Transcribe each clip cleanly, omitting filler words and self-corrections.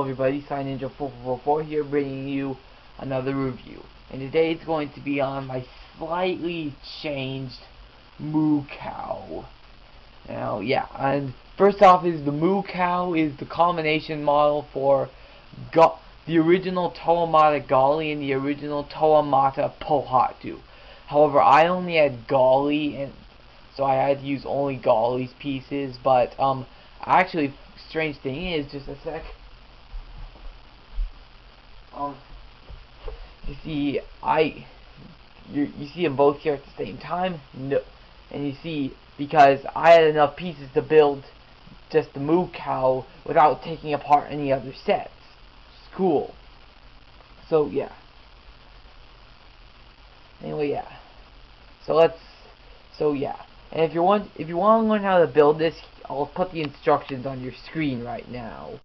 everybody, Sign Ninja4444 here, bringing you another review. And today it's going to be on my slightly changed Mukau. Now, yeah, and first off is the Mukau is the combination model for the original Pohatu Mata Gali and the original Pohatu Mata Pohatu. However, I only had Gali, and so I had to use only Gali's pieces, but actually, strange thing is, just a sec. You see, you see them both here at the same time. No, and you see, because I had enough pieces to build just the Mukau without taking apart any other sets. It's cool. So yeah. Anyway, yeah. So yeah. And if you want to learn how to build this, I'll put the instructions on your screen right now.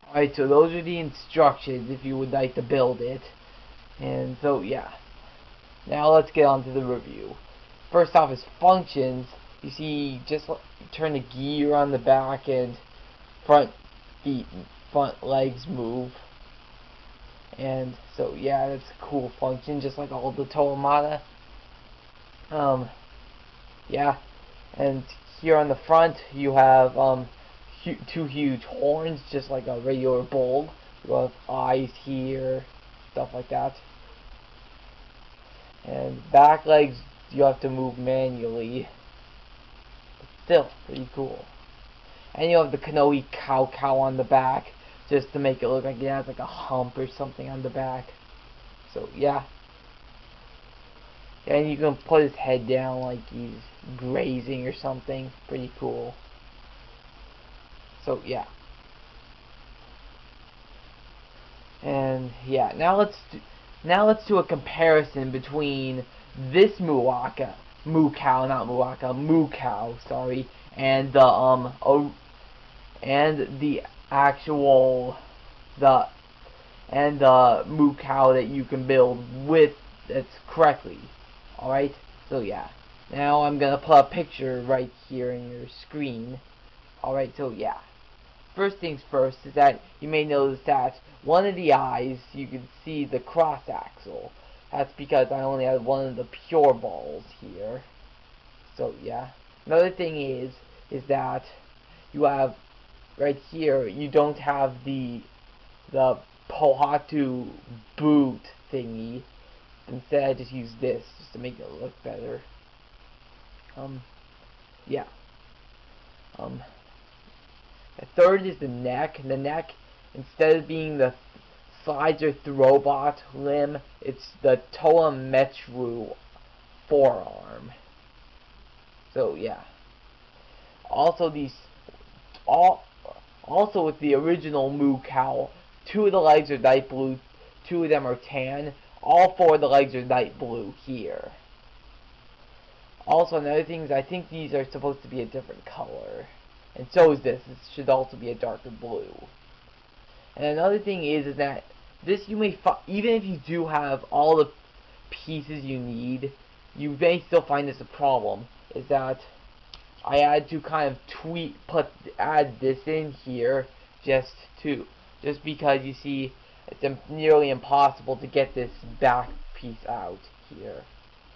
Alright, so those are the instructions if you would like to build it. And so, yeah. Now let's get on to the review. First off is functions. You see, just turn the gear on the back and front legs move. And so, yeah, that's a cool function, just like all the Pohatu Mata. Yeah. And here on the front, you have, two huge horns, just like a regular bull. You have eyes here, stuff like that. And back legs you have to move manually, but still pretty cool. And you have the Nui Cow on the back, just to make it look like it has like a hump or something on the back. So yeah. And you can put his head down like he's grazing or something. Pretty cool. So yeah. And yeah, now let's do a comparison between this Mukau, sorry, and the Mukau that you can build with that's correctly. Alright? So yeah. Now I'm gonna put a picture right here in your screen. Alright, so yeah. First things first is that you may notice that one of the eyes, you can see the cross axle. That's because I only had one of the pure balls here. So yeah. Another thing is that you have right here, you don't have the Pohatu boot thingy. Instead I just use this just to make it look better. Yeah. The third is the neck. The neck, instead of being the slider throwbot limb, it's the Metru forearm. So yeah. Also also with the original Mukau, 2 of the legs are light blue, 2 of them are tan. All 4 of the legs are light blue here. Also, another thing is I think these are supposed to be a different color. And so is this. This should also be a darker blue. And another thing is that this you may even if you do have all the pieces you need, you may still find this a problem. Is that I had to kind of add this in here just because you see it's nearly impossible to get this back piece out here.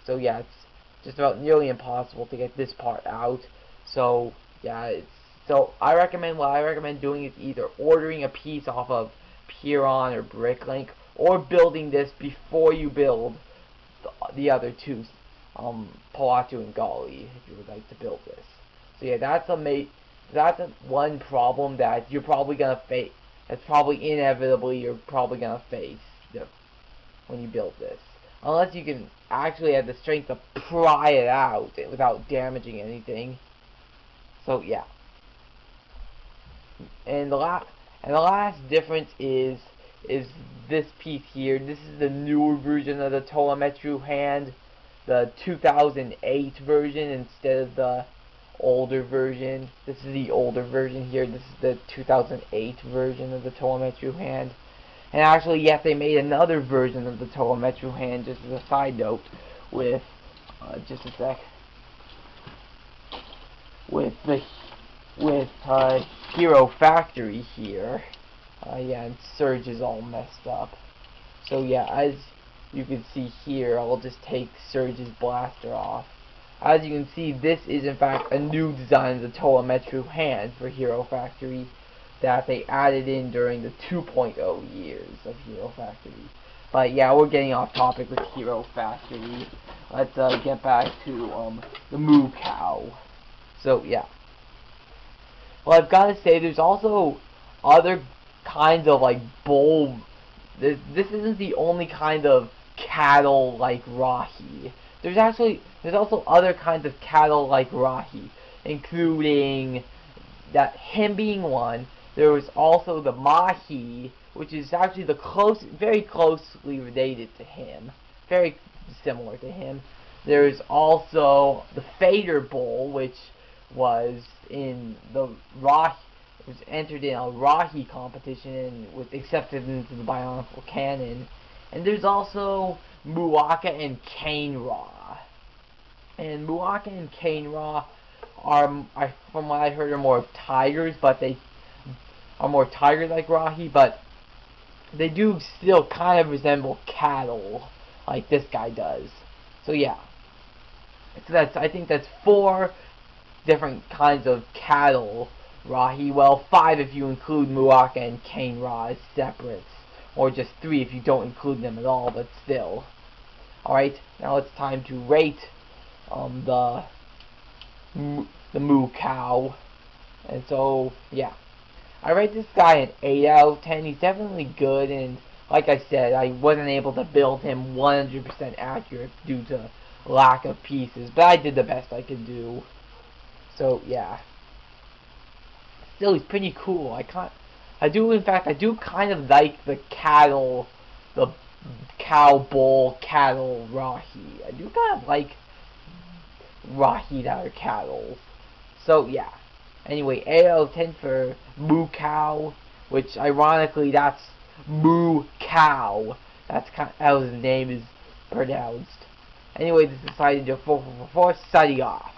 So yeah, it's just about nearly impossible to get this part out. So yeah, so what I recommend doing is either ordering a piece off of Piron or Bricklink, or building this before you build the other two, Pohatu and Gali, if you would like to build this. So yeah, that's one problem that you're probably gonna face. That's probably inevitably you're probably gonna face when you build this, unless you can actually have the strength to pry it out without damaging anything. So yeah. And And the last difference is this piece here. This is the newer version of the Torametru hand, the 2008 version instead of the older version. This is the older version here. This is the 2008 version of the Torametru hand. And actually, yes, they made another version of the Torametru hand, just as a side note, with, just a sec, with Hero Factory here. Yeah, and Surge is all messed up. So yeah, as you can see here, I'll just take Surge's blaster off. As you can see, this is in fact a new design of the Torametru hand for Hero Factory that they added in during the 2.0 years of Hero Factory. But yeah, we're getting off topic with Hero Factory. Let's get back to the Mukau. So yeah. Well, I've got to say, there's also other kinds of like bull. This isn't the only kind of cattle like Rahi. There's also other kinds of cattle like Rahi, including that him being one. There was also the Mahi, which is actually very closely related to him, very similar to him. There's also the Fader Bull, which was in the Rahi, was entered in a Rahi competition and was accepted into the Bionicle canon. And there's also Muaka and Cain-Ra. And Muaka and Cain-Ra are, from what I heard, are more tigers, but they are more tiger-like Rahi, but they do still kind of resemble cattle, like this guy does. So yeah. So I think that's 4 different kinds of cattle Rahi. Well, 5 if you include Muaka and Cain-Ra as separates, or just 3 if you don't include them at all, but still. Alright, now it's time to rate the Mukau. And so, yeah. I rate this guy an 8 out of 10. He's definitely good, and like I said, I wasn't able to build him 100% accurate due to lack of pieces, but I did the best I could do. So, yeah. Still, he's pretty cool. I do kind of like the cattle, the cow bull cattle Rahi. I do kind of like Rahi that are cattle. So, yeah. Anyway, 8 out of 10 for Mukau, which ironically that's Mukau. That's how his name is pronounced. Anyway, this is Decided to 444 signing off.